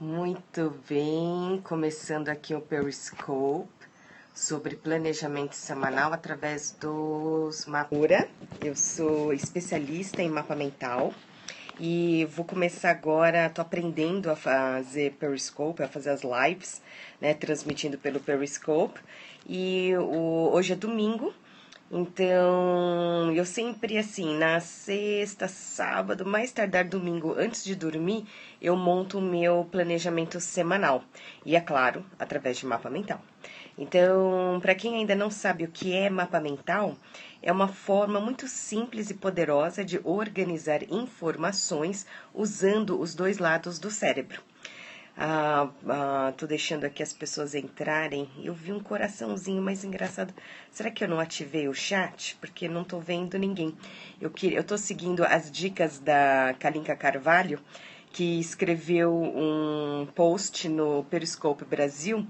Muito bem, começando aqui o Periscope sobre planejamento semanal através dos mapas. Eu sou especialista em mapa mental e vou começar agora, tô aprendendo a fazer Periscope, a fazer as lives, né, transmitindo pelo Periscope. E hoje é domingo. Então, eu sempre, assim, na sexta, sábado, mais tardar domingo, antes de dormir, eu monto o meu planejamento semanal. E, é claro, através de mapa mental. Então, para quem ainda não sabe o que é mapa mental, é uma forma muito simples e poderosa de organizar informações usando os dois lados do cérebro. Tô deixando aqui as pessoas entrarem. Eu vi um coraçãozinho mais engraçado. Será que eu não ativei o chat? Porque não tô vendo ninguém. Eu tô seguindo as dicas da Kalinka Carvalho, que escreveu um post no Periscope Brasil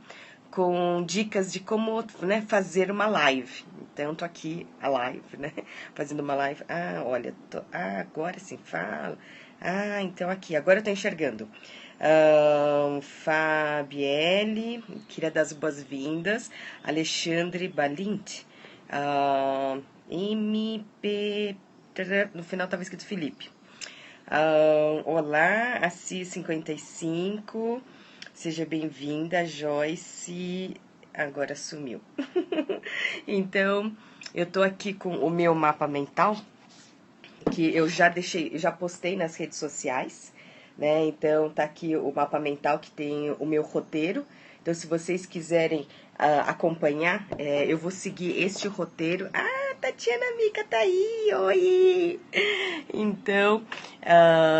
com dicas de como, né, fazer uma live. Então, tô aqui a live, né? Fazendo uma live. Olha, agora sim, fala. Então aqui, agora eu tô enxergando. Fabielle, queria dar as boas-vindas. Alexandre Balint. MP. No final estava escrito Felipe. Olá, Assis55. Seja bem-vinda, Joyce. Agora sumiu. Então, eu tô aqui com o meu mapa mental, que eu já postei nas redes sociais, né? Então tá aqui o mapa mental que tem o meu roteiro. Então, se vocês quiserem acompanhar, eu vou seguir este roteiro. Tatiana Mica tá aí, oi! Então,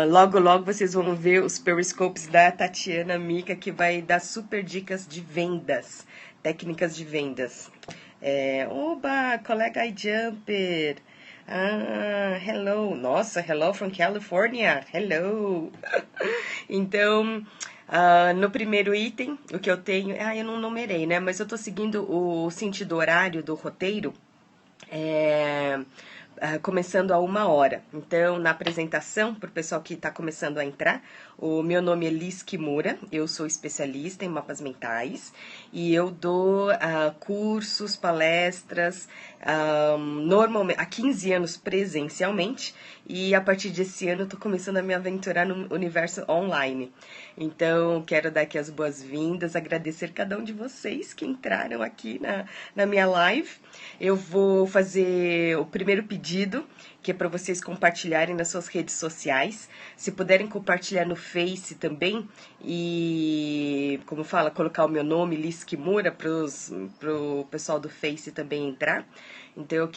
logo logo vocês vão ver os periscopes da Tatiana Mica, que vai dar super dicas de vendas, técnicas de vendas. Oba, colega iJumper! Hello. Nossa, hello from California. Hello. Então, no primeiro item, o que eu tenho... eu não numerei, né? Mas eu tô seguindo o sentido horário do roteiro. Começando a 1 hora. Então, na apresentação, para o pessoal que está começando a entrar, o meu nome é Liz Kimura, eu sou especialista em mapas mentais e eu dou cursos, palestras, normalmente há 15 anos presencialmente, e a partir desse ano eu estou começando a me aventurar no universo online. Então, quero dar aqui as boas-vindas, agradecer cada um de vocês que entraram aqui na minha live. Eu vou fazer o primeiro pedido, que é para vocês compartilharem nas suas redes sociais. Se puderem compartilhar no Face também e, como fala, colocar o meu nome, Liz Kimura, pro pessoal do Face também entrar. Então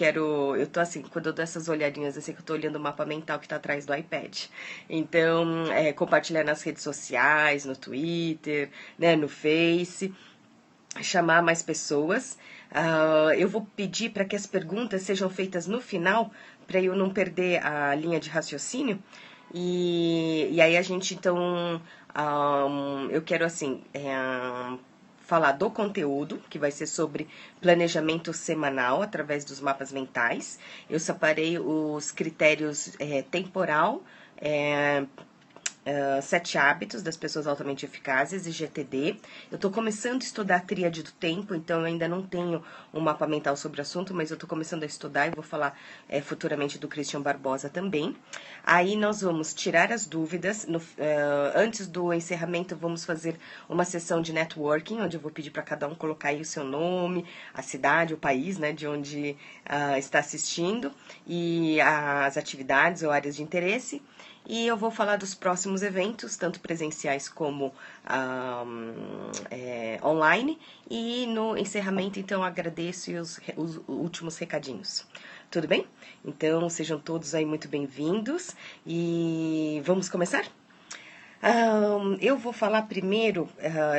eu tô assim, quando eu dou essas olhadinhas, eu sei que eu tô olhando o mapa mental que tá atrás do iPad. Então, compartilhar nas redes sociais, no Twitter, né, no Face, chamar mais pessoas. Eu vou pedir para que as perguntas sejam feitas no final, para eu não perder a linha de raciocínio. E aí a gente, então, eu quero, assim, falar do conteúdo, que vai ser sobre planejamento semanal através dos mapas mentais. Eu separei os critérios temporal, 7 hábitos das pessoas altamente eficazes e GTD. Eu estou começando a estudar a tríade do tempo, então eu ainda não tenho um mapa mental sobre o assunto, mas eu estou começando a estudar e vou falar futuramente do Christian Barbosa também. Aí nós vamos tirar as dúvidas. Antes do encerramento, vamos fazer uma sessão de networking, onde eu vou pedir para cada um colocar aí o seu nome, a cidade, o país, né, de onde está assistindo, e as atividades ou áreas de interesse. E eu vou falar dos próximos eventos, tanto presenciais como online. E no encerramento, então, agradeço e os últimos recadinhos. Tudo bem? Então, sejam todos aí muito bem-vindos. E vamos começar? Eu vou falar primeiro,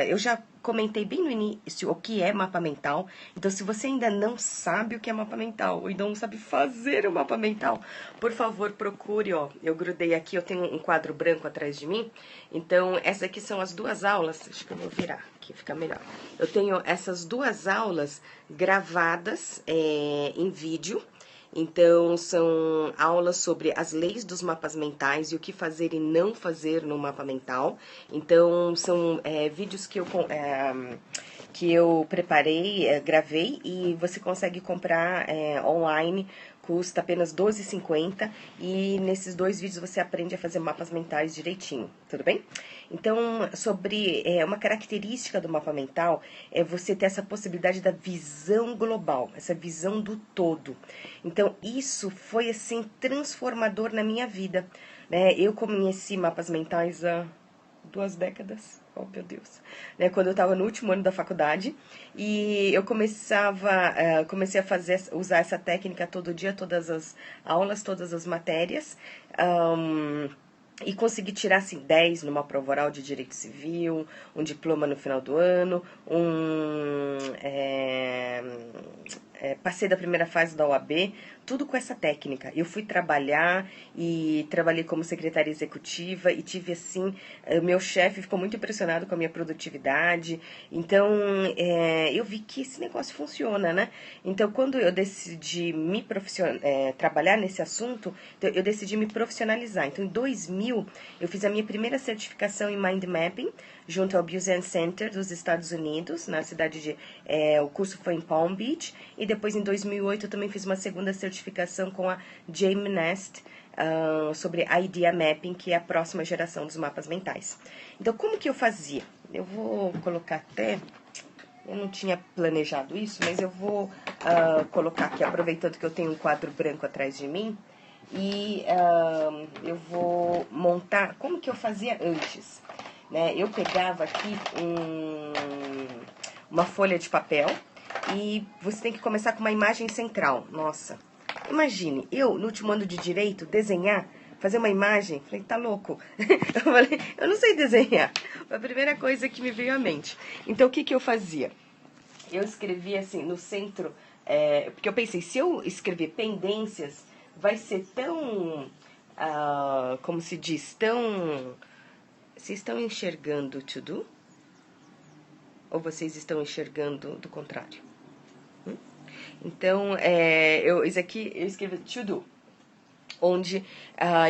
eu já comentei bem no início o que é mapa mental. Então, se você ainda não sabe o que é mapa mental, ou não sabe fazer o mapa mental, por favor, procure, eu grudei aqui, eu tenho um quadro branco atrás de mim. Então, essas aqui são as 2 aulas, acho que eu vou virar aqui, fica melhor. Eu tenho essas 2 aulas gravadas em vídeo. Então, são aulas sobre as leis dos mapas mentais e o que fazer e não fazer no mapa mental. Então, são vídeos que eu preparei, gravei, e você consegue comprar online, custa apenas R$ 12,50, e nesses 2 vídeos você aprende a fazer mapas mentais direitinho, tudo bem? Então, sobre uma característica do mapa mental é você ter essa possibilidade da visão global, essa visão do todo. Então, isso foi, assim, transformador na minha vida, né? Eu conheci mapas mentais há 2 décadas, oh meu Deus, né, quando eu estava no último ano da faculdade, e eu comecei a usar essa técnica todo dia, todas as aulas, todas as matérias, e consegui tirar, assim, 10 numa prova oral de Direito Civil, um diploma no final do ano, passei da primeira fase da OAB, tudo com essa técnica. Eu fui trabalhar e trabalhei como secretária executiva e tive, assim, meu chefe ficou muito impressionado com a minha produtividade. Então, eu vi que esse negócio funciona, né? Então, quando eu decidi trabalhar nesse assunto, eu decidi me profissionalizar. Então, em 2000, eu fiz a minha primeira certificação em Mind Mapping, junto ao Busan Center dos Estados Unidos, na cidade de... o curso foi em Palm Beach, e depois, em 2008, eu também fiz uma segunda certificação com a Jamie Nest, sobre Idea Mapping, que é a próxima geração dos mapas mentais. Então, como que eu fazia? Eu vou colocar até... Eu não tinha planejado isso, mas eu vou colocar aqui, aproveitando que eu tenho um quadro branco atrás de mim, e eu vou montar como que eu fazia antes, né? Eu pegava aqui uma folha de papel, e você tem que começar com uma imagem central. Nossa, imagine, eu no último ano de Direito, desenhar, fazer uma imagem, falei, tá louco? Eu falei, eu não sei desenhar. Foi a primeira coisa que me veio à mente. Então, o que que eu fazia? Eu escrevia assim, no centro, porque eu pensei, se eu escrever pendências, vai ser tão, como se diz, tão... Vocês estão enxergando to do? Ou vocês estão enxergando do contrário? Então, isso aqui eu escrevi to do, onde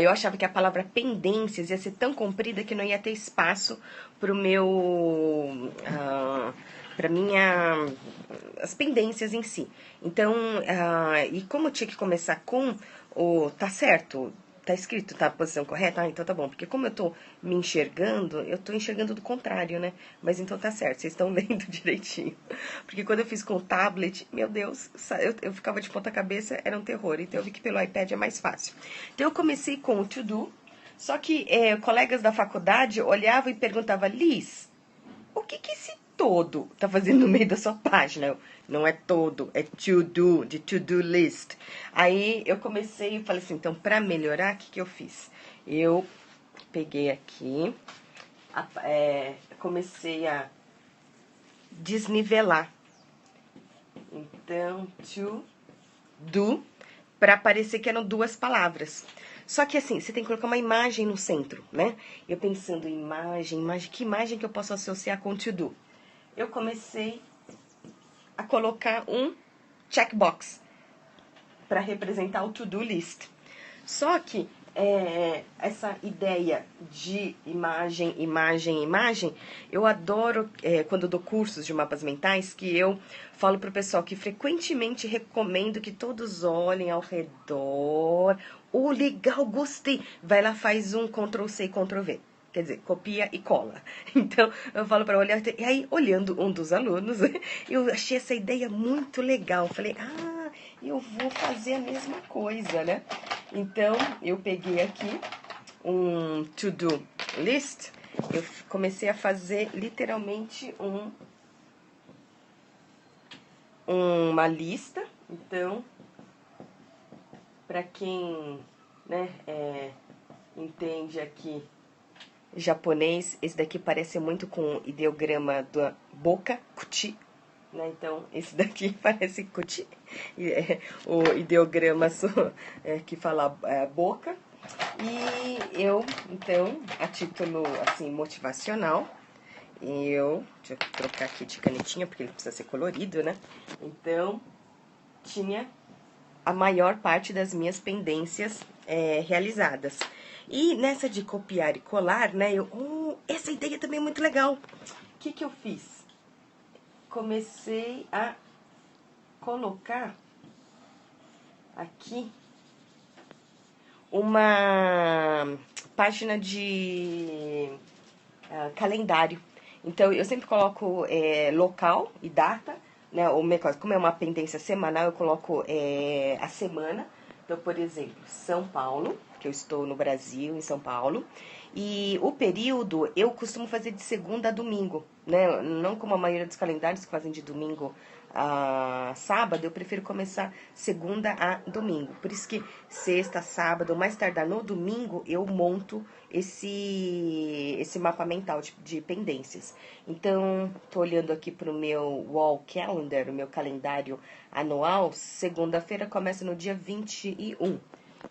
eu achava que a palavra pendências ia ser tão comprida que não ia ter espaço para o meu... para minha... as pendências em si. Então, e como eu tinha que começar com o... Tá certo? Tá escrito, tá a posição correta? Então tá bom. Porque como eu tô me enxergando, eu tô enxergando do contrário, né? Mas então tá certo, vocês estão lendo direitinho. Porque quando eu fiz com o tablet, meu Deus, eu ficava de ponta cabeça, era um terror. Então eu vi que pelo iPad é mais fácil. Então eu comecei com o to do, só que colegas da faculdade olhavam e perguntavam, Liz, o que que esse todo tá fazendo no meio da sua página? Não é todo, é to do, de to do list. Aí eu comecei e falei assim, então para melhorar, o que que eu fiz? Eu peguei aqui, comecei a desnivelar. Então, to do, para parecer que eram 2 palavras. Só que assim, você tem que colocar uma imagem no centro, né? Eu pensando em imagem, que imagem que eu posso associar com to do? Eu comecei a colocar um checkbox para representar o to-do list. Só que essa ideia de imagem, eu adoro quando eu dou cursos de mapas mentais, que eu falo pro pessoal que frequentemente recomendo que todos olhem ao redor. Oh, legal, gostei. Vai lá, faz um Ctrl+C e Ctrl+V. Quer dizer, copia e cola. Então, eu falo para olhar. E aí, olhando um dos alunos, eu achei essa ideia muito legal. Falei, eu vou fazer a mesma coisa, né? Então, eu peguei aqui um to-do list. Eu comecei a fazer literalmente uma lista. Então, para quem, né, entende aqui japonês, esse daqui parece muito com o ideograma da boca, kuti, né? Então, esse daqui parece kuti, o ideograma que fala boca. E eu, então, a título, assim, motivacional, deixa eu trocar aqui de canetinha, porque ele precisa ser colorido, né? Então, tinha a maior parte das minhas pendências realizadas. E nessa de copiar e colar, né, essa ideia também é muito legal. O que eu fiz? Comecei a colocar aqui uma página de calendário. Então, eu sempre coloco local e data, né? Como é uma pendência semanal, eu coloco a semana. Então, por exemplo, São Paulo, que eu estou no Brasil, em São Paulo. E o período eu costumo fazer de segunda a domingo, né? Não como a maioria dos calendários que fazem de domingo a sábado, eu prefiro começar segunda a domingo. Por isso que sexta, sábado, mais tardar no domingo, eu monto esse mapa mental de pendências. Então, tô olhando aqui pro meu wall calendar, o meu calendário anual. Segunda-feira começa no dia 21.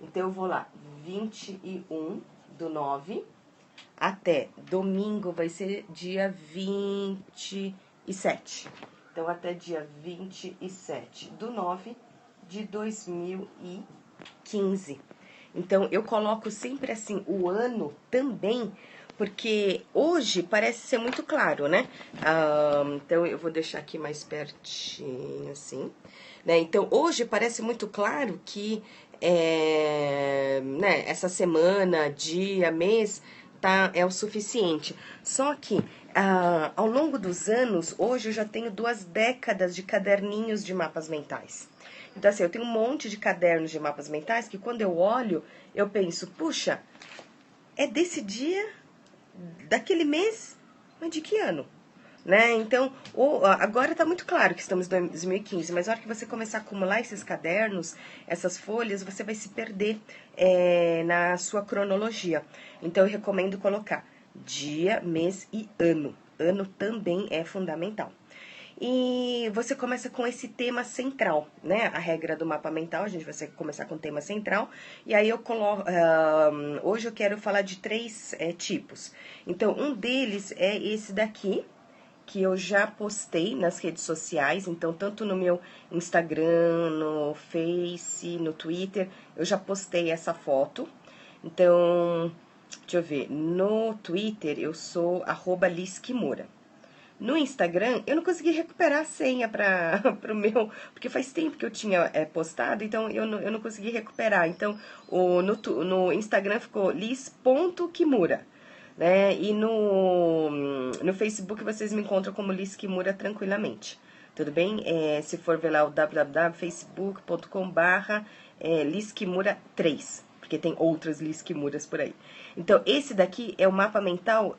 Então, eu vou lá, 21/9 até domingo vai ser dia 27. Então, até dia 27/9 de 2015. Então, eu coloco sempre assim o ano também, porque hoje parece ser muito claro, né? Então, eu vou deixar aqui mais pertinho, assim. Né? Então, hoje parece muito claro que né, essa semana, dia, mês, é o suficiente. Só que, ao longo dos anos, hoje eu já tenho 2 décadas de caderninhos de mapas mentais. Então, assim, eu tenho um monte de cadernos de mapas mentais que quando eu olho, eu penso, puxa, é desse dia, daquele mês, mas de que ano? Né? Então, agora está muito claro que estamos em 2015, mas na hora que você começar a acumular esses cadernos, essas folhas, você vai se perder na sua cronologia. Então, eu recomendo colocar dia, mês e ano. Ano também é fundamental. E você começa com esse tema central, né? A regra do mapa mental, a gente vai começar com o tema central. E aí eu coloco. Hoje eu quero falar de 3 tipos. Então, um deles é esse daqui, que eu já postei nas redes sociais, então tanto no meu Instagram, no Face, no Twitter, eu já postei essa foto. Então, deixa eu ver, no Twitter eu sou @liskimura. No Instagram, eu não consegui recuperar a senha para o meu, porque faz tempo que eu tinha postado, então eu não consegui recuperar. Então, no Instagram ficou lis.kimura. Né? E no Facebook vocês me encontram como Liz Kimura tranquilamente. Tudo bem? Se for ver lá o www.facebook.com/, Liz Kimura 3, porque tem outras Liz Kimuras por aí. Então, esse daqui é o mapa mental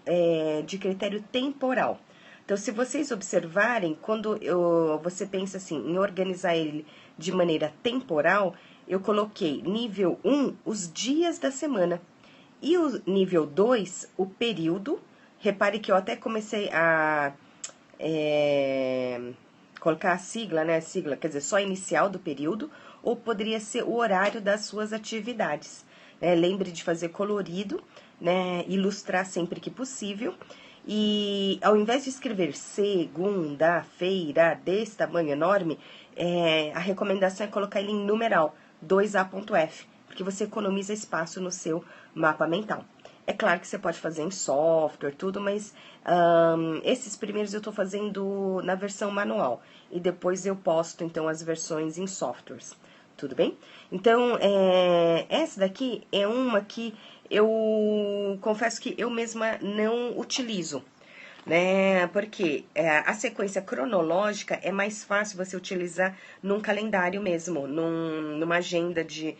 de critério temporal. Então, se vocês observarem, quando você pensa assim, em organizar ele de maneira temporal, eu coloquei nível 1, os dias da semana. E o nível 2, o período. Repare que eu até comecei a colocar a sigla, né? A sigla, quer dizer, só inicial do período, ou poderia ser o horário das suas atividades. Né? Lembre de fazer colorido, né? Ilustrar sempre que possível. E ao invés de escrever segunda-feira desse tamanho enorme, a recomendação é colocar ele em numeral, 2A.F, porque você economiza espaço no seu mapa mental. É claro que você pode fazer em software, tudo, mas esses primeiros eu estou fazendo na versão manual. E depois eu posto, então, as versões em softwares. Tudo bem? Então, essa daqui é uma que eu confesso que eu mesma não utilizo. Né? Porque a sequência cronológica é mais fácil você utilizar num calendário mesmo, numa agenda de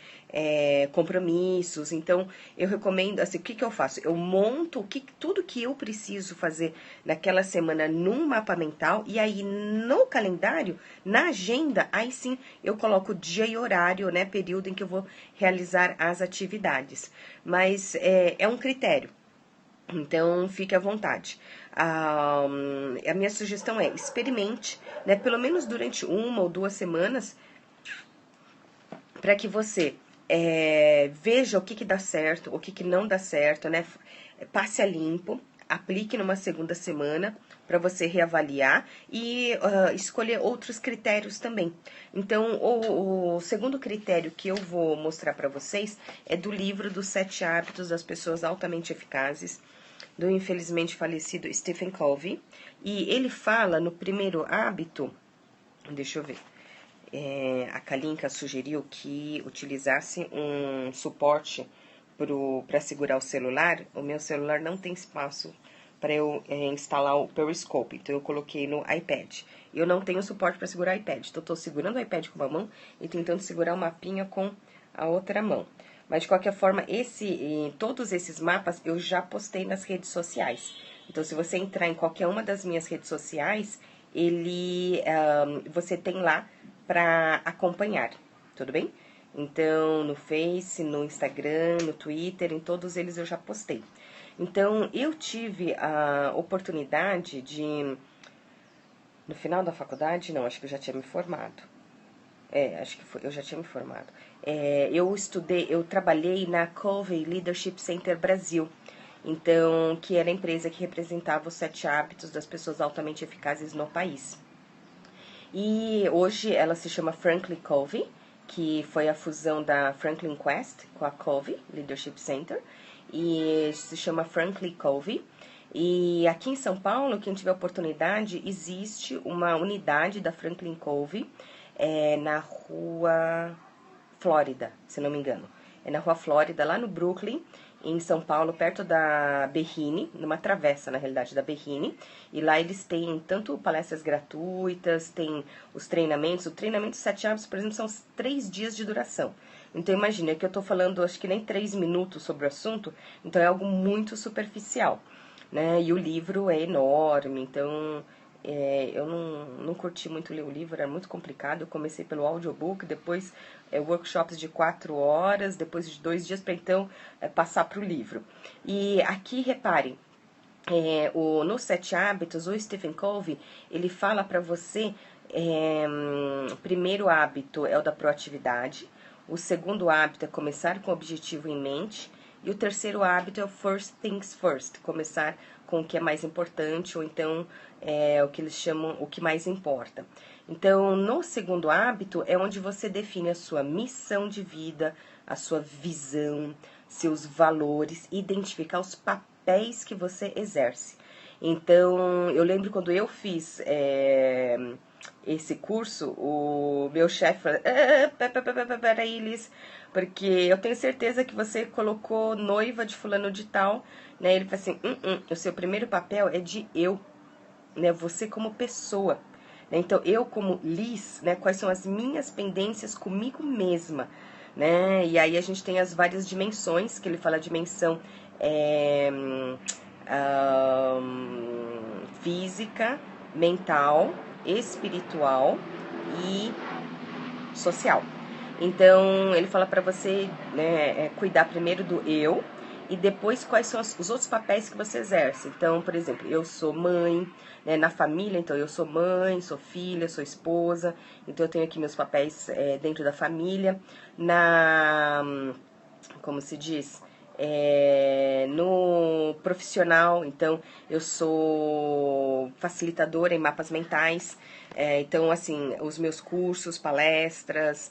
compromissos. Então, eu recomendo, assim, o que eu faço? Eu monto tudo que eu preciso fazer naquela semana num mapa mental, e aí no calendário, na agenda, aí sim eu coloco dia e horário, né? Período em que eu vou realizar as atividades. Mas é um critério. Então, fique à vontade. A minha sugestão é experimente, né, pelo menos durante 1 ou 2 semanas, para que você veja o que dá certo, o que não dá certo, né? Passe a limpo. aplique numa segunda semana para você reavaliar e escolher outros critérios também. Então, o segundo critério que eu vou mostrar para vocês é do livro dos 7 hábitos das pessoas altamente eficazes, do infelizmente falecido Stephen Covey. E ele fala no primeiro hábito, deixa eu ver, a Kalinka sugeriu que utilizasse um suporte para segurar o celular. O meu celular não tem espaço para eu instalar o Periscope, então eu coloquei no iPad. Eu não tenho suporte para segurar o iPad, então eu estou segurando o iPad com uma mão e tentando segurar o mapinha com a outra mão. Mas, de qualquer forma, todos esses mapas eu já postei nas redes sociais. Então, se você entrar em qualquer uma das minhas redes sociais, você tem lá para acompanhar, tudo bem? Então, no Face, no Instagram, no Twitter, em todos eles eu já postei. Então, eu tive a oportunidade de, no final da faculdade, não, acho que eu já tinha me formado. Acho que eu já tinha me formado. Eu trabalhei na Covey Leadership Center Brasil, então, que era a empresa que representava os 7 hábitos das pessoas altamente eficazes no país. E hoje ela se chama Franklin Covey, que foi a fusão da Franklin Quest com a Covey Leadership Center, e se chama Franklin Covey. E aqui em São Paulo, quem tiver oportunidade, existe uma unidade da Franklin Covey, na Rua Flórida, se não me engano. É na Rua Flórida, lá no Brooklyn, em São Paulo, perto da Berrini, numa travessa, na realidade, da Berrini. E lá eles têm tanto palestras gratuitas, tem os treinamentos. O treinamento 7 hábitos, por exemplo, são 3 dias de duração. Então, imagina que eu tô falando, acho que nem 3 minutos sobre o assunto, então é algo muito superficial, né? E o livro é enorme, então eu não curti muito ler o livro, era muito complicado. Eu comecei pelo audiobook, depois workshops de 4 horas, depois de 2 dias para então passar para o livro. E aqui, reparem, nos 7 hábitos, o Stephen Covey, ele fala para você, o primeiro hábito é o da proatividade, o segundo hábito é começar com o objetivo em mente, e o terceiro hábito é o first things first, começar com o que é mais importante, ou então o que eles chamam o que mais importa. Então, no segundo hábito é onde você define a sua missão de vida, a sua visão, seus valores, identificar os papéis que você exerce. Então, eu lembro quando eu fiz esse curso, o meu chefe falou, peraí, Liz, porque eu tenho certeza que você colocou noiva de fulano de tal, né? Ele falou assim, o seu primeiro papel é de eu, né? Você como pessoa, né? Então, eu como Liz, né? Quais são as minhas pendências comigo mesma, né? E aí a gente tem as várias dimensões, que ele fala dimensão física, mental, espiritual e social. Então, ele fala para você, né, cuidar primeiro do eu e depois quais são os outros papéis que você exerce. Então, por exemplo, eu sou mãe, né, na família, então eu sou mãe, sou filha, sou esposa, então eu tenho aqui meus papéis dentro da família. Como se diz? No profissional, então eu sou facilitadora em mapas mentais, então assim, os meus cursos, palestras,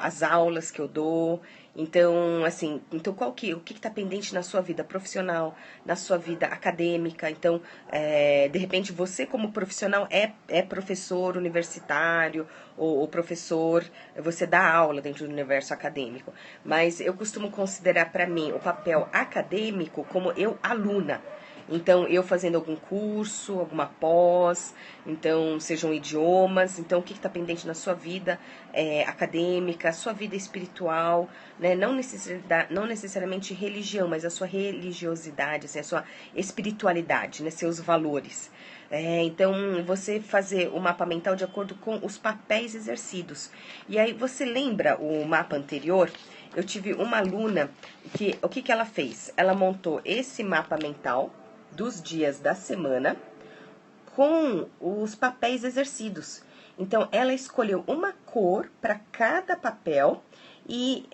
as aulas que eu dou, então assim, então o que está pendente na sua vida profissional, na sua vida acadêmica, então de repente você como profissional é professor universitário ou professor, você dá aula dentro do universo acadêmico, mas eu costumo considerar para mim o papel acadêmico como eu aluna. Então, eu fazendo algum curso, alguma pós, então, sejam idiomas, então, o que está pendente na sua vida acadêmica, sua vida espiritual, né? Não necessariamente religião, mas a sua religiosidade, assim, a sua espiritualidade, né? Seus valores. Então, você fazer o mapa mental de acordo com os papéis exercidos. E aí, você lembra o mapa anterior? Eu tive uma aluna que, o que ela fez? Ela montou esse mapa mental dos dias da semana com os papéis exercidos. Então, ela escolheu uma cor para cada papel e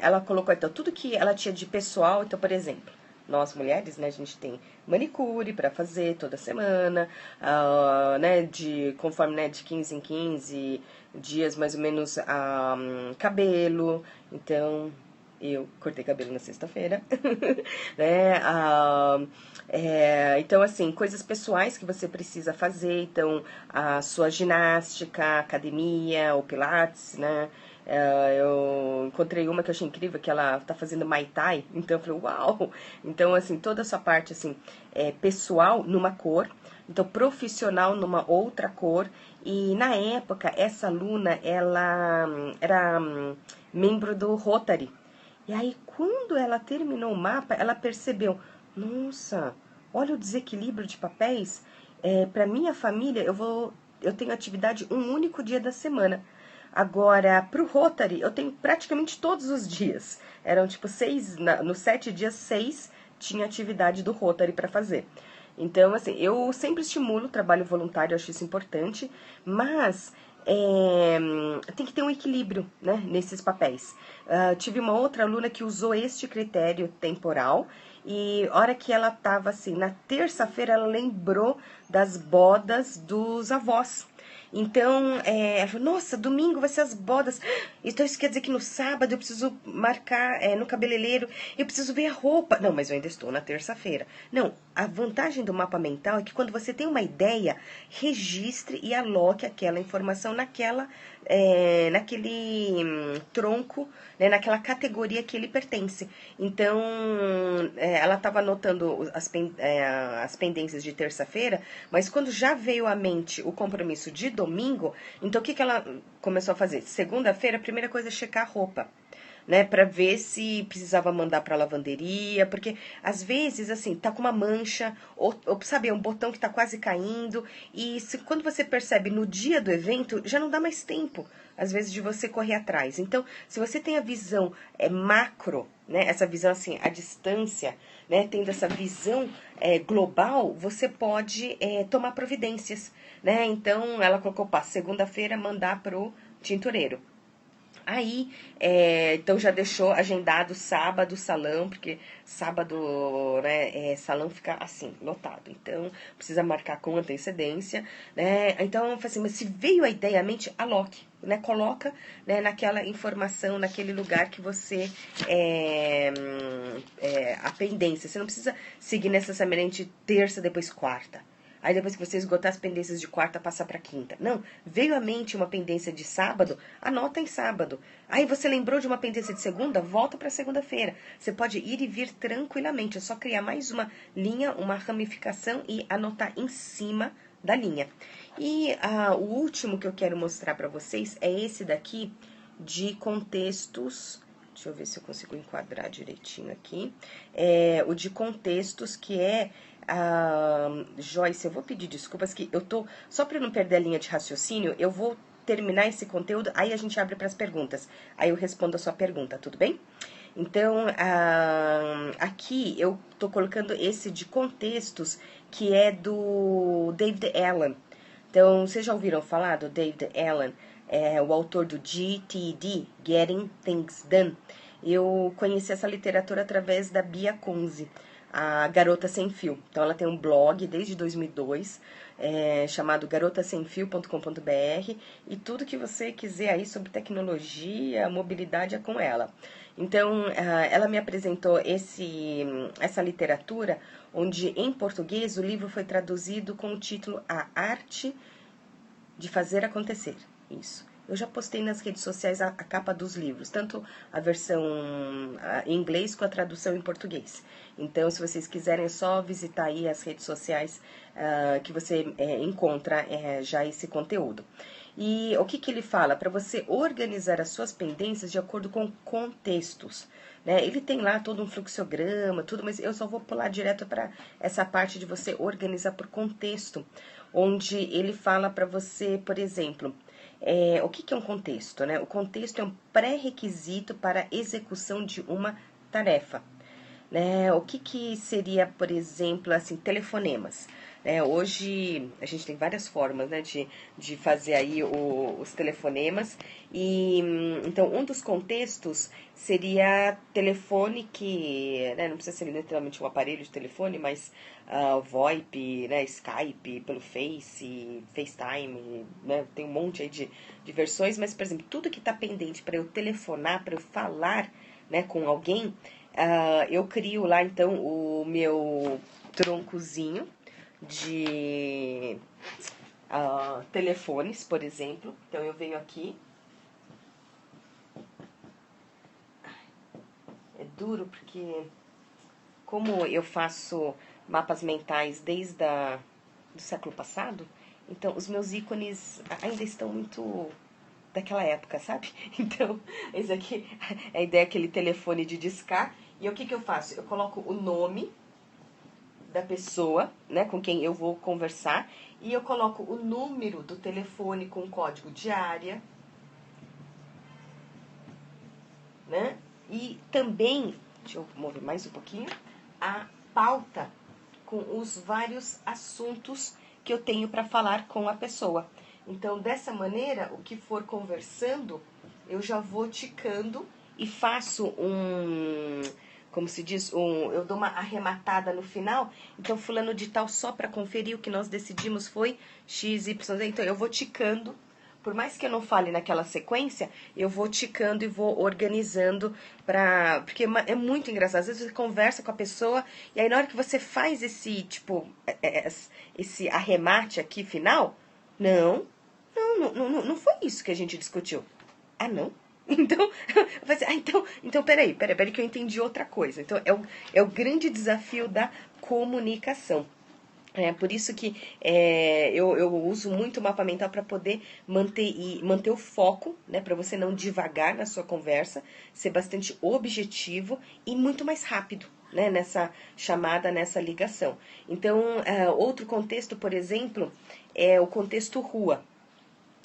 ela colocou, então, tudo que ela tinha de pessoal. Então, por exemplo, nós mulheres, né, a gente tem manicure para fazer toda semana, né, conforme, né, de 15 em 15 dias mais ou menos, cabelo. Então, eu cortei cabelo na sexta-feira, né? Então, assim, coisas pessoais que você precisa fazer. Então, a sua ginástica, academia, ou pilates, né? Eu encontrei uma que eu achei incrível, que ela tá fazendo Muay Thai. Então, eu falei, uau! Então, assim, toda essa parte, assim, pessoal numa cor. Então, profissional numa outra cor. E, na época, essa aluna, ela era membro do Rotary. E aí, quando ela terminou o mapa, ela percebeu, nossa, olha o desequilíbrio de papéis. Para minha família, eu tenho atividade um único dia da semana. Agora, para o Rotary, eu tenho praticamente todos os dias. Eram tipo 6, nos 7 dias, 6 tinha atividade do Rotary para fazer. Então, assim, eu sempre estimulo o trabalho voluntário, eu acho isso importante, mas tem que ter um equilíbrio, né, nesses papéis. Tive uma outra aluna que usou este critério temporal e a hora que ela estava assim, na terça-feira ela lembrou das bodas dos avós. Então, ela falou, nossa, domingo vai ser as bodas. Então, isso quer dizer que no sábado eu preciso marcar no cabeleireiro, eu preciso ver a roupa. Não, mas eu ainda estou na terça-feira. Não, a vantagem do mapa mental é que quando você tem uma ideia, registre e aloque aquela informação naquele tronco, né, naquela categoria que ele pertence. Então, ela estava anotando as pendências de terça-feira, mas quando já veio à mente o compromisso de domingo, então o que ela começou a fazer? Segunda-feira, a primeira coisa é checar a roupa, né, para ver se precisava mandar para lavanderia, porque às vezes assim, tá com uma mancha, ou sabe, é um botão que tá quase caindo, e quando você percebe no dia do evento, já não dá mais tempo, às vezes, de você correr atrás. Então, se você tem a visão macro, né, essa visão assim, a distância, né, tendo essa visão global, você pode tomar providências, né? Então, ela colocou, segunda-feira mandar pro tintureiro. Aí, então já deixou agendado sábado salão, porque sábado, né, salão fica assim, lotado. Então, precisa marcar com antecedência, né? Então, eu falei assim, mas se veio a ideia à mente, aloque, né? Coloca, né, naquela informação, naquele lugar que você a pendência. Você não precisa seguir necessariamente terça, depois quarta. Aí depois que você esgotar as pendências de quarta, passa para quinta. Não, veio à mente uma pendência de sábado, anota em sábado. Aí você lembrou de uma pendência de segunda, volta para segunda-feira. Você pode ir e vir tranquilamente, é só criar mais uma linha, uma ramificação e anotar em cima da linha. E o último que eu quero mostrar para vocês é esse daqui de contextos. Deixa eu ver se eu consigo enquadrar direitinho aqui. O de contextos, que é... Joyce, eu vou pedir desculpas que eu tô... Só para não perder a linha de raciocínio, eu vou terminar esse conteúdo, aí a gente abre para as perguntas. Aí eu respondo a sua pergunta, tudo bem? Então, aqui eu tô colocando esse de contextos, que é do David Allen. Então, vocês já ouviram falar do David Allen? O autor do GTD, Getting Things Done. Eu conheci essa literatura através da Bia Kunze, a Garota Sem Fio. Então, ela tem um blog desde 2002, chamado garotasemfio.com.br, e tudo que você quiser aí sobre tecnologia, mobilidade é com ela. Então, ela me apresentou essa literatura, onde em português o livro foi traduzido com o título A Arte de Fazer Acontecer. Isso. Eu já postei nas redes sociais a capa dos livros, tanto a versão em inglês quanto a tradução em português. Então, se vocês quiserem, é só visitar aí as redes sociais que você encontra já esse conteúdo. E o que ele fala? Para você organizar as suas pendências de acordo com contextos. Né? Ele tem lá todo um fluxograma, tudo, mas eu só vou pular direto para essa parte de você organizar por contexto, onde ele fala para você, por exemplo, o que é um contexto? Né? O contexto é um pré-requisito para a execução de uma tarefa. né? O que que seria, por exemplo, assim, telefonemas? Hoje a gente tem várias formas, né, de fazer aí os telefonemas. E então um dos contextos seria telefone que, né, não precisa ser literalmente um aparelho de telefone, mas VoIP, né, Skype, pelo Face, FaceTime, né, tem um monte aí de versões, mas, por exemplo, tudo que está pendente para eu telefonar, para eu falar, né, com alguém, eu crio lá, então, o meu troncozinho de telefones, por exemplo. Então, eu venho aqui. É duro porque, como eu faço mapas mentais desde do século passado, então os meus ícones ainda estão muito daquela época, sabe? Então, esse aqui é a ideia, aquele telefone de discar. E o que que eu faço? Eu coloco o nome da pessoa, né, com quem eu vou conversar, e eu coloco o número do telefone com código de área, né? E também, deixa eu mover mais um pouquinho, a pauta com os vários assuntos que eu tenho para falar com a pessoa. Então, dessa maneira, o que for conversando, eu já vou ticando e faço como se diz, eu dou uma arrematada no final. Então, fulano de tal, só para conferir, o que nós decidimos foi X, Y, Z. Então, eu vou ticando. Por mais que eu não fale naquela sequência, eu vou ticando e vou organizando porque é muito engraçado. Às vezes você conversa com a pessoa e aí na hora que você faz esse, tipo, esse arremate aqui final, não foi isso que a gente discutiu. Ah, não? Então, peraí que eu entendi outra coisa. Então, é o grande desafio da comunicação. É por isso que eu uso muito o mapa mental para poder manter o foco, né? Para você não divagar na sua conversa, ser bastante objetivo e muito mais rápido, né? Nessa chamada, nessa ligação. Então, outro contexto, por exemplo, é o contexto rua.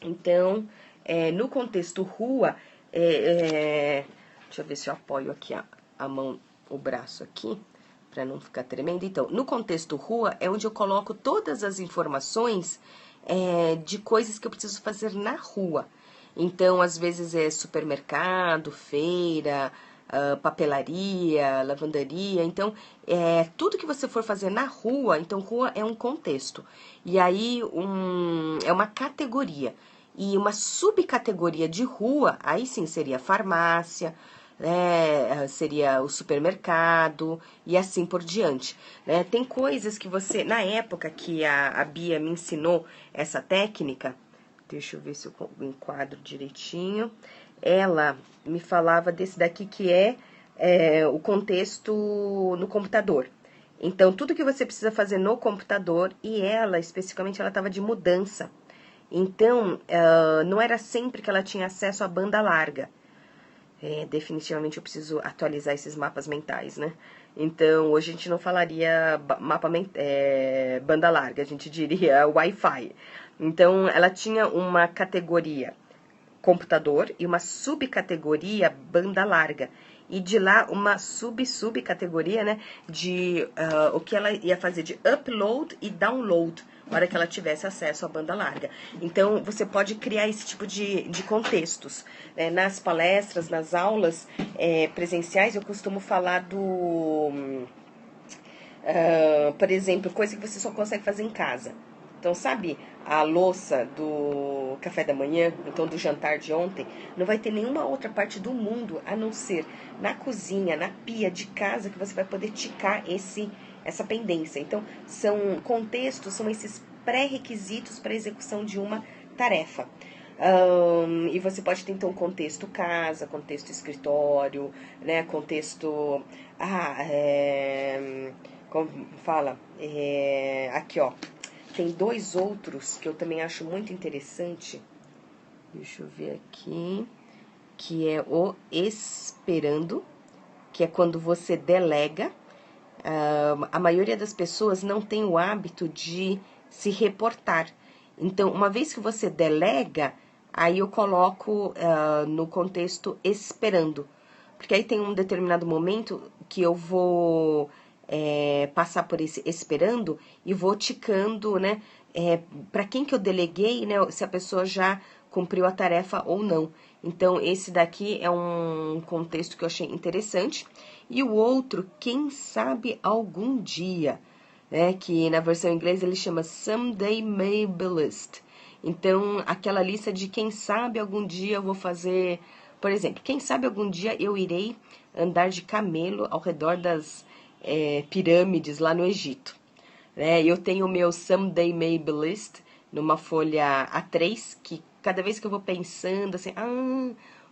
Então, no contexto rua, deixa eu ver se eu apoio aqui a mão, o braço aqui, para não ficar tremendo. Então, no contexto rua é onde eu coloco todas as informações de coisas que eu preciso fazer na rua. Então, às vezes é supermercado, feira, papelaria, lavanderia. Então, tudo que você for fazer na rua, então rua é um contexto. E aí é uma categoria. E uma subcategoria de rua, aí sim seria farmácia, né, seria o supermercado e assim por diante. Né? Tem coisas que você, na época que a Bia me ensinou essa técnica, deixa eu ver se eu enquadro direitinho, ela me falava desse daqui que o contexto no computador. Então, tudo que você precisa fazer no computador, e ela, especificamente, ela estava de mudança. Então, não era sempre que ela tinha acesso à banda larga. Definitivamente eu preciso atualizar esses mapas mentais, né? Então, hoje a gente não falaria banda larga, a gente diria Wi-Fi. Então, ela tinha uma categoria computador e uma subcategoria banda larga. E de lá uma subcategoria, né, de o que ela ia fazer de upload e download, na hora que ela tivesse acesso à banda larga. Então, você pode criar esse tipo de contextos. Nas palestras, nas aulas presenciais, eu costumo falar por exemplo, coisa que você só consegue fazer em casa. Então, sabe, a louça do café da manhã, então do jantar de ontem, não vai ter nenhuma outra parte do mundo, a não ser na cozinha, na pia de casa, que você vai poder ticar essa pendência. Então, são contextos, são esses pré-requisitos para a execução de uma tarefa. E você pode ter, então, contexto casa, contexto escritório, né, contexto... como fala? Aqui, ó. Tem dois outros que eu também acho muito interessante. Deixa eu ver aqui. Que é o esperando, que é quando você delega. A maioria das pessoas não tem o hábito de se reportar. Então, uma vez que você delega, aí eu coloco no contexto esperando. Porque aí tem um determinado momento que eu vou passar por esse esperando e vou ticando, né? Para quem que eu deleguei, né? Se a pessoa já cumpriu a tarefa ou não. Então, esse daqui é um contexto que eu achei interessante. E o outro, quem sabe algum dia, né? Que na versão inglesa ele chama Someday Maybe List. Então, aquela lista de quem sabe algum dia eu vou fazer... Por exemplo, quem sabe algum dia eu irei andar de camelo ao redor das pirâmides lá no Egito. Né? Eu tenho o meu Someday Maybe List numa folha A3, que cada vez que eu vou pensando assim,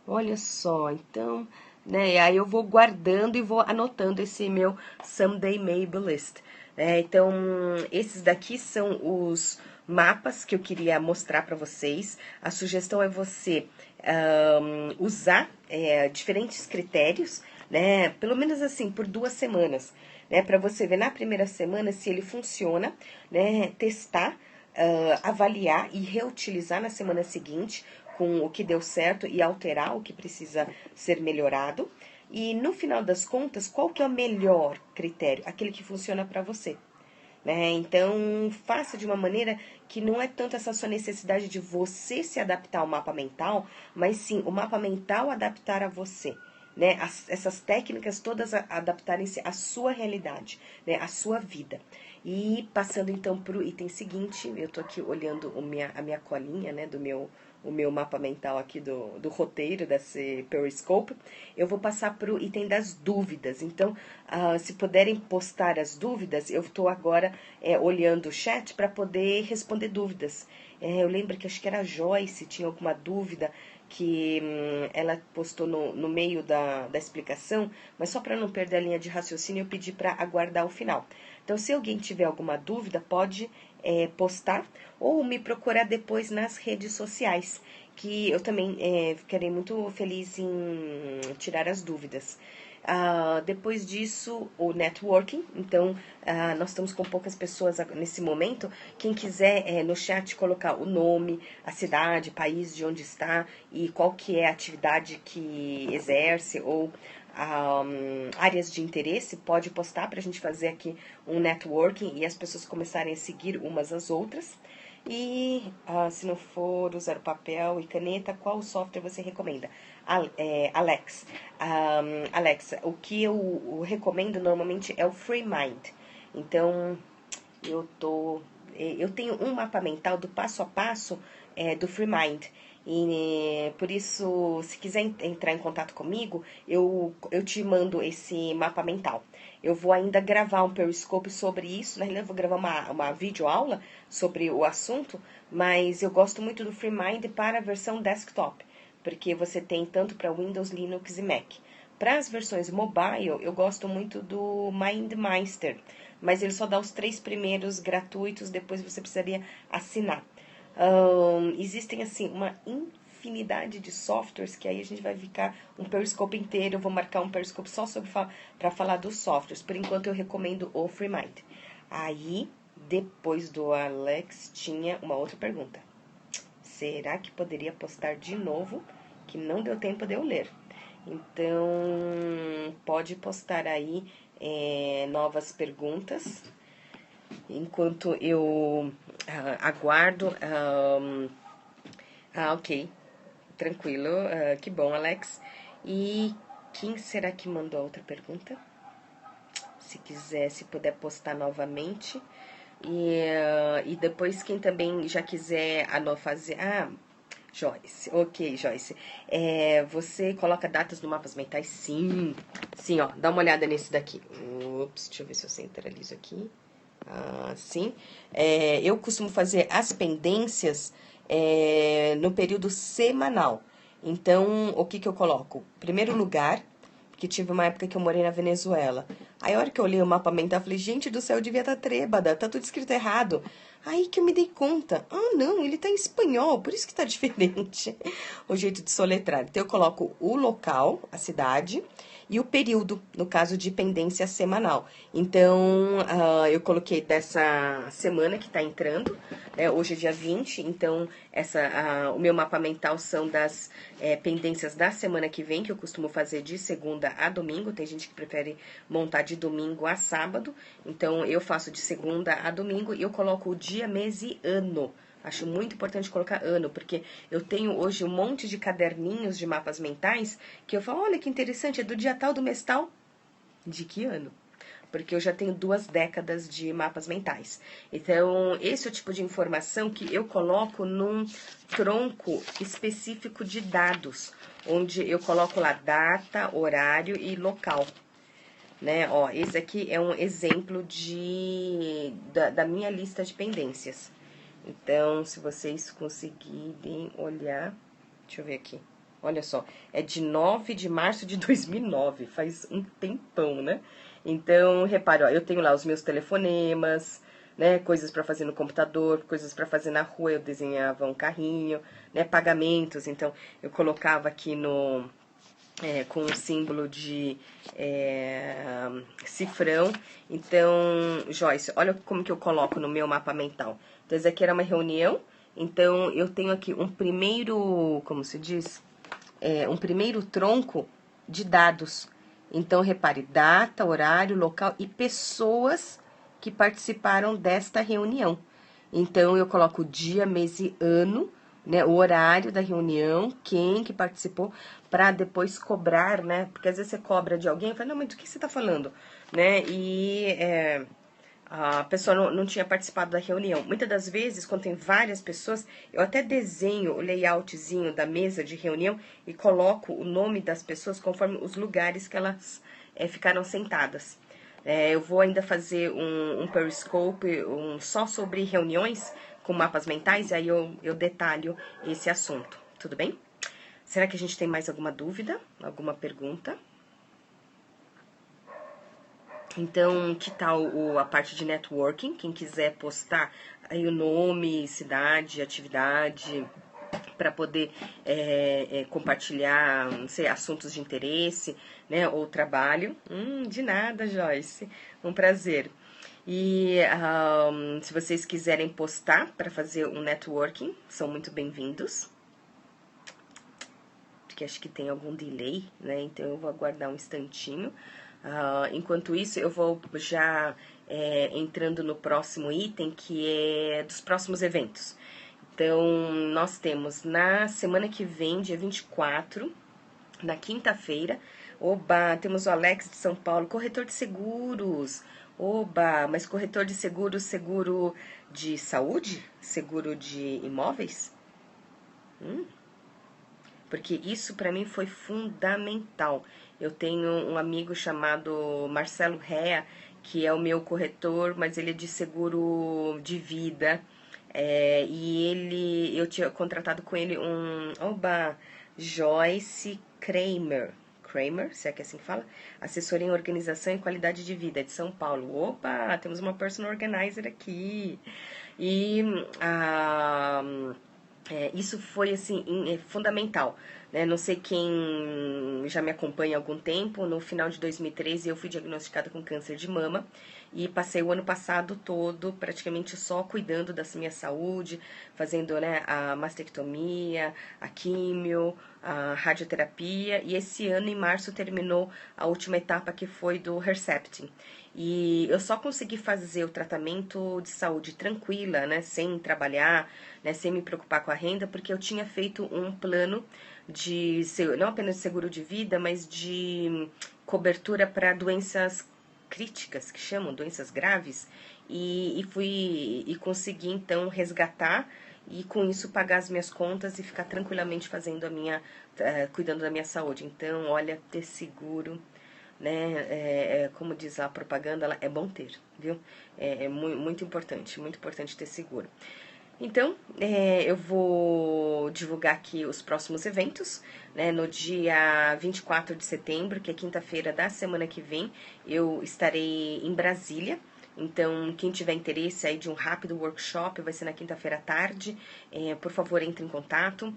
olha só, então, né? Aí eu vou guardando e vou anotando esse meu Someday Maybe List. Então, esses daqui são os mapas que eu queria mostrar para vocês. A sugestão é você usar diferentes critérios, né? Pelo menos assim, por 2 semanas, né? Para você ver na primeira semana se ele funciona, né? Testar, avaliar e reutilizar na semana seguinte com o que deu certo e alterar o que precisa ser melhorado. E no final das contas, qual que é o melhor critério? Aquele que funciona para você. Né? Então, faça de uma maneira que não é tanto essa sua necessidade de você se adaptar ao mapa mental, mas sim o mapa mental adaptar a você. Né? Essas técnicas todas adaptarem-se à sua realidade, né? À sua vida. E passando então para o item seguinte, eu tô aqui olhando a minha colinha, né, o meu mapa mental aqui do roteiro desse Periscope. Eu vou passar para o item das dúvidas. Então, se puderem postar as dúvidas, eu estou agora olhando o chat para poder responder dúvidas. Eu lembro que acho que era a Joyce, tinha alguma dúvida que ela postou no meio da explicação, mas só para não perder a linha de raciocínio, eu pedi para aguardar o final. Então, se alguém tiver alguma dúvida, pode postar ou me procurar depois nas redes sociais, que eu também ficarei muito feliz em tirar as dúvidas. Depois disso, o networking. Então, nós estamos com poucas pessoas nesse momento. Quem quiser no chat colocar o nome, a cidade, país de onde está e qual que é a atividade que exerce ou áreas de interesse, pode postar para a gente fazer aqui um networking e as pessoas começarem a seguir umas às outras. E se não for usar papel e caneta, qual software você recomenda? Alex. Alexa, o que eu recomendo normalmente é o FreeMind. Então, eu tenho um mapa mental do passo a passo do FreeMind. E por isso, se quiser entrar em contato comigo, eu te mando esse mapa mental. Eu vou ainda gravar um Periscope sobre isso, na realidade eu vou gravar uma videoaula sobre o assunto, mas eu gosto muito do FreeMind para a versão desktop, porque você tem tanto para Windows, Linux e Mac. Para as versões mobile, eu gosto muito do MindMeister, mas ele só dá os 3 primeiros gratuitos, depois você precisaria assinar. Existem, assim, uma infinidade de softwares que aí a gente vai ficar um Periscope inteiro. Eu vou marcar um Periscope só para falar dos softwares. Por enquanto, eu recomendo o FreeMind. Aí, depois do Alex, tinha uma outra pergunta. Será que poderia postar de novo? Que não deu tempo de eu ler. Então, pode postar aí novas perguntas. Enquanto eu aguardo. Ok. Tranquilo. Que bom, Alex. E quem será que mandou a outra pergunta? Se quiser, se puder postar novamente. E depois, quem também já quiser fazer... Joyce. Ok, Joyce. Você coloca datas no mapas mentais? Sim. Sim, ó. Dá uma olhada nesse daqui. Ups, deixa eu ver se eu centralizo aqui. Sim. Eu costumo fazer as pendências no período semanal. Então, o que eu coloco? Primeiro lugar, porque tive uma época que eu morei na Venezuela. Aí, a hora que eu olhei o mapa mental, eu falei, gente do céu, eu devia estar trêbada, tá tudo escrito errado. Aí que eu me dei conta. Não, ele tá em espanhol, por isso que tá diferente o jeito de soletrar. Então, eu coloco o local, a cidade, e o período, no caso de pendência semanal. Então, eu coloquei dessa semana que está entrando, né, hoje é dia 20, então o meu mapa mental são das pendências da semana que vem, que eu costumo fazer de segunda a domingo. Tem gente que prefere montar de domingo a sábado, então eu faço de segunda a domingo e eu coloco o dia, mês e ano. Acho muito importante colocar ano, porque eu tenho hoje um monte de caderninhos de mapas mentais que eu falo, olha que interessante, é do dia tal, do mês tal. De que ano? Porque eu já tenho 2 décadas de mapas mentais. Então, esse é o tipo de informação que eu coloco num tronco específico de dados, onde eu coloco lá data, horário e local. Né? Ó, esse aqui é um exemplo da minha lista de pendências. Então, se vocês conseguirem olhar, deixa eu ver aqui. Olha só, é de 9 de março de 2009, faz um tempão, né? Então, repare, ó, eu tenho lá os meus telefonemas, né, coisas para fazer no computador, coisas para fazer na rua, eu desenhava um carrinho, né, pagamentos, então eu colocava aqui com o símbolo de cifrão. Então, Joyce, olha como que eu coloco no meu mapa mental. Então, esse aqui era uma reunião, então eu tenho aqui um primeiro, como se diz? Um primeiro tronco de dados. Então, repare, data, horário, local e pessoas que participaram desta reunião. Então, eu coloco dia, mês e ano, né, o horário da reunião, quem que participou, para depois cobrar, né? Porque às vezes você cobra de alguém e fala, não, mas do que você tá falando? Né? A pessoa não tinha participado da reunião. Muitas das vezes, quando tem várias pessoas, eu até desenho o layoutzinho da mesa de reunião e coloco o nome das pessoas conforme os lugares que elas ficaram sentadas. Eu vou ainda fazer um Periscope só sobre reuniões com mapas mentais, e aí eu detalho esse assunto. Tudo bem? Será que a gente tem mais alguma dúvida? Alguma pergunta? Então, que tal a parte de networking? Quem quiser postar aí o nome, cidade, atividade, para poder compartilhar, não sei, assuntos de interesse, né, ou trabalho. De nada, Joyce. Um prazer. E se vocês quiserem postar para fazer um networking, são muito bem-vindos. Porque acho que tem algum delay, né? Então eu vou aguardar um instantinho. Enquanto isso, eu vou já entrando no próximo item, que é dos próximos eventos. Então, nós temos na semana que vem, dia 24, na quinta-feira, temos o Alex de São Paulo, corretor de seguros. Mas corretor de seguros, seguro de saúde? Seguro de imóveis? Porque isso para mim foi fundamental. Eu tenho um amigo chamado Marcelo Rea, que é o meu corretor, mas ele é de seguro de vida. E eu tinha contratado com ele Joyce Kramer. Kramer, se é que assim fala, assessoria em organização e qualidade de vida de São Paulo. Temos uma personal organizer aqui. E isso foi assim fundamental, né? Não sei quem já me acompanha há algum tempo. No final de 2013 eu fui diagnosticada com câncer de mama e passei o ano passado todo praticamente só cuidando da minha saúde, fazendo, né, a mastectomia, a químio, a radioterapia, e esse ano em março terminou a última etapa, que foi do Herceptin. E eu só consegui fazer o tratamento de saúde tranquila, né, sem trabalhar, né, sem me preocupar com a renda, porque eu tinha feito um plano não apenas de seguro de vida, mas de cobertura para doenças críticas, que chamam, doenças graves, e consegui então resgatar e com isso pagar as minhas contas e ficar tranquilamente fazendo cuidando da minha saúde. Então, olha, ter seguro, né, como diz a propaganda, é bom ter, viu? Muito importante ter seguro. Então, eu vou divulgar aqui os próximos eventos, né? No dia 24 de setembro, que é quinta-feira da semana que vem, eu estarei em Brasília Então, quem tiver interesse aí de um rápido workshop, vai ser na quinta-feira à tarde, por favor, entre em contato.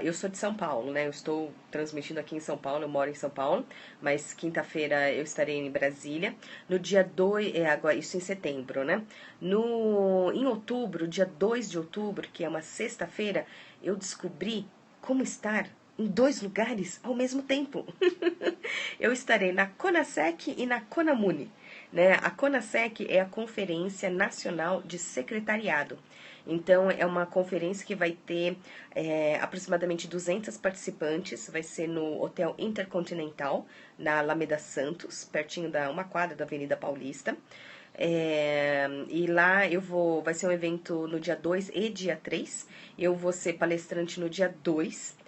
Eu sou de São Paulo, né? Eu estou transmitindo aqui em São Paulo, eu moro em São Paulo, mas quinta-feira eu estarei em Brasília. No dia 2, agora, isso em setembro, né? Em outubro, dia 2 de outubro, que é uma sexta-feira, eu descobri como estar em 2 lugares ao mesmo tempo. Eu estarei na CONASEC e na CONAMUNI. Né? A CONASEC é a Conferência Nacional de Secretariado. Então, é uma conferência que vai ter aproximadamente 200 participantes. Vai ser no Hotel Intercontinental, na Alameda Santos, pertinho da uma quadra da Avenida Paulista. E lá vai ser um evento no dia 2 e dia 3. Eu vou ser palestrante no dia 2.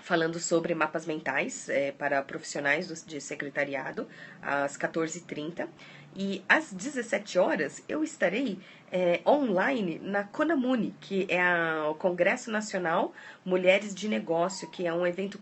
Falando sobre mapas mentais para profissionais de secretariado, às 14h30. E às 17 horas eu estarei online na CONAMUNI, que é o Congresso Nacional Mulheres de Negócio, que é um evento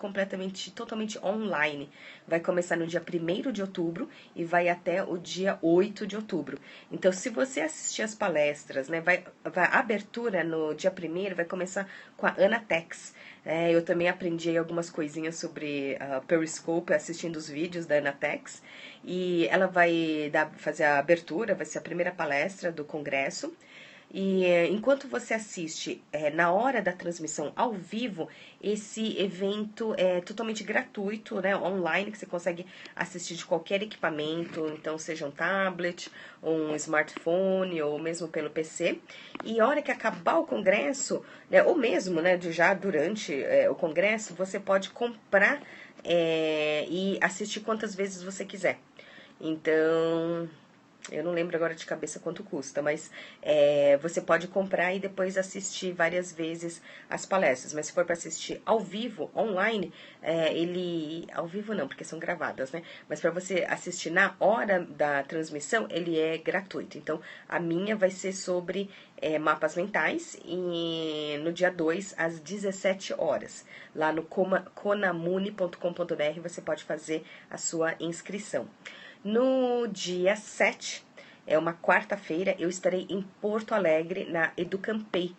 totalmente online. Vai começar no dia 1º de outubro e vai até o dia 8 de outubro. Então, se você assistir as palestras, né, a abertura no dia 1º vai começar com a Ana Tex. Eu também aprendi algumas coisinhas sobre Periscope assistindo os vídeos da Ana Tex. E ela vai fazer a abertura, vai ser a primeira palestra do congresso. E enquanto você assiste, na hora da transmissão ao vivo, esse evento é totalmente gratuito, né, online, que você consegue assistir de qualquer equipamento, então seja um tablet, um smartphone ou mesmo pelo PC. E a hora que acabar o congresso, né, ou mesmo né, já durante o congresso, você pode comprar e assistir quantas vezes você quiser. Então, eu não lembro agora de cabeça quanto custa, mas você pode comprar e depois assistir várias vezes as palestras. Mas se for para assistir ao vivo, online, ao vivo não, porque são gravadas, né? Mas para você assistir na hora da transmissão, ele é gratuito. Então, a minha vai ser sobre mapas mentais e no dia 2, às 17 horas. Lá no conamuni.com.br você pode fazer a sua inscrição. No dia 7, é uma quarta-feira, eu estarei em Porto Alegre, na Educampay.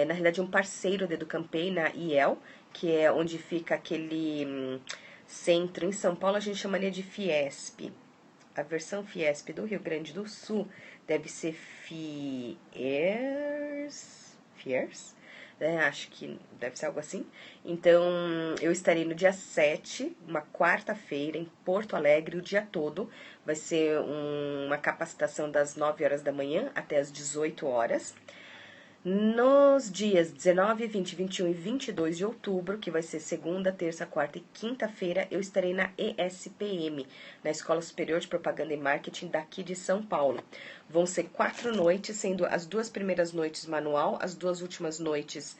Na realidade, um parceiro da Educampay, na IEL, que é onde fica aquele centro. Em São Paulo, a gente chamaria de Fiesp. A versão Fiesp do Rio Grande do Sul deve ser Fiers? Acho que deve ser algo assim. Então, eu estarei no dia 7, uma quarta-feira, em Porto Alegre, o dia todo. Vai ser uma capacitação das 9 horas da manhã até as 18 horas. Nos dias 19, 20, 21 e 22 de outubro, que vai ser segunda, terça, quarta e quinta-feira, eu estarei na ESPM, na Escola Superior de Propaganda e Marketing daqui de São Paulo. Vão ser 4 noites, sendo as 2 primeiras noites manual, as 2 últimas noites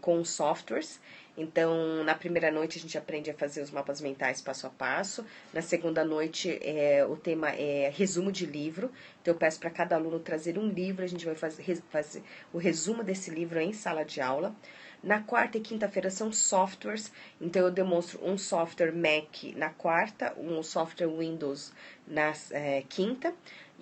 com softwares. Então, na primeira noite a gente aprende a fazer os mapas mentais passo a passo. Na segunda noite, o tema é resumo de livro. Então, eu peço para cada aluno trazer um livro. A gente vai fazer o resumo desse livro em sala de aula. Na quarta e quinta-feira são softwares. Então, eu demonstro um software Mac na quarta, um software Windows na quinta.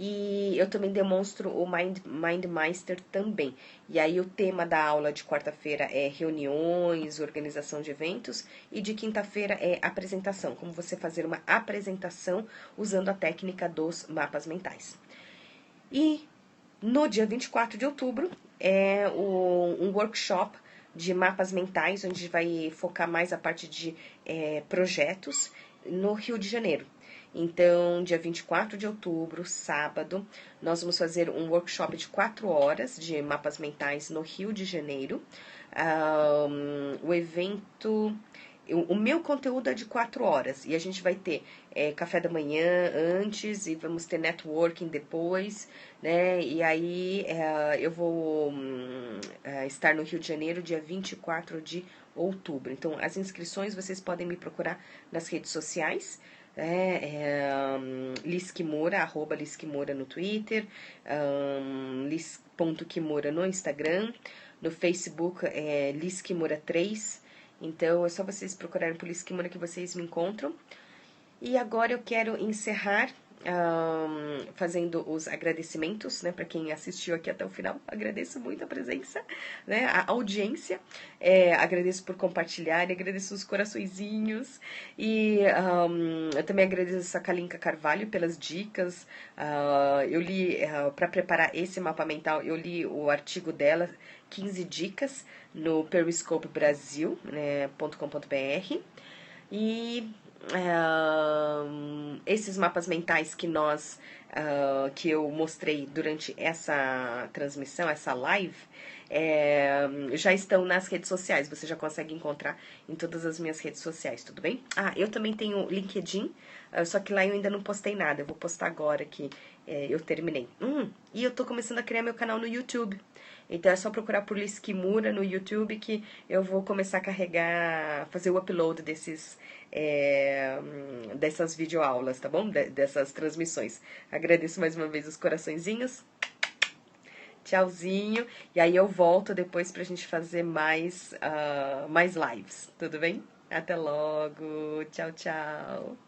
E eu também demonstro o MindMeister também. E aí o tema da aula de quarta-feira é reuniões, organização de eventos, e de quinta-feira é apresentação, como você fazer uma apresentação usando a técnica dos mapas mentais. E no dia 24 de outubro é um workshop de mapas mentais, onde a gente vai focar mais a parte de projetos no Rio de Janeiro. Então, dia 24 de outubro, sábado, nós vamos fazer um workshop de 4 horas de mapas mentais no Rio de Janeiro. O evento... O meu conteúdo é de 4 horas e a gente vai ter café da manhã antes e vamos ter networking depois, né? E aí eu vou estar no Rio de Janeiro dia 24 de outubro. Então, as inscrições vocês podem me procurar nas redes sociais. Liz Kimura, @ Liz Kimura no Twitter, Liz.Kimura no Instagram, no Facebook é Liz Kimura 3. Então, é só vocês procurarem por Liz Kimura que vocês me encontram. E agora eu quero encerrar fazendo os agradecimentos, né, para quem assistiu aqui até o final. Agradeço muito a presença, né, a audiência. Agradeço por compartilhar, agradeço os coraçõezinhos. E eu também agradeço a Kalinka Carvalho pelas dicas. Eu li, para preparar esse mapa mental, eu li o artigo dela, 15 dicas, no Periscope Brasil, né, .com.br. E esses mapas mentais que eu mostrei durante essa transmissão, essa live, já estão nas redes sociais. Você já consegue encontrar em todas as minhas redes sociais, tudo bem? Eu também tenho LinkedIn, só que lá eu ainda não postei nada. Eu vou postar agora que eu terminei. E eu tô começando a criar meu canal no YouTube. Então é só procurar por Liz Kimura no YouTube que eu vou começar a carregar, fazer o upload dessas videoaulas, tá bom? Dessas transmissões. Agradeço mais uma vez os coraçõezinhos. Tchauzinho. E aí eu volto depois pra gente fazer mais lives, tudo bem? Até logo. Tchau, tchau.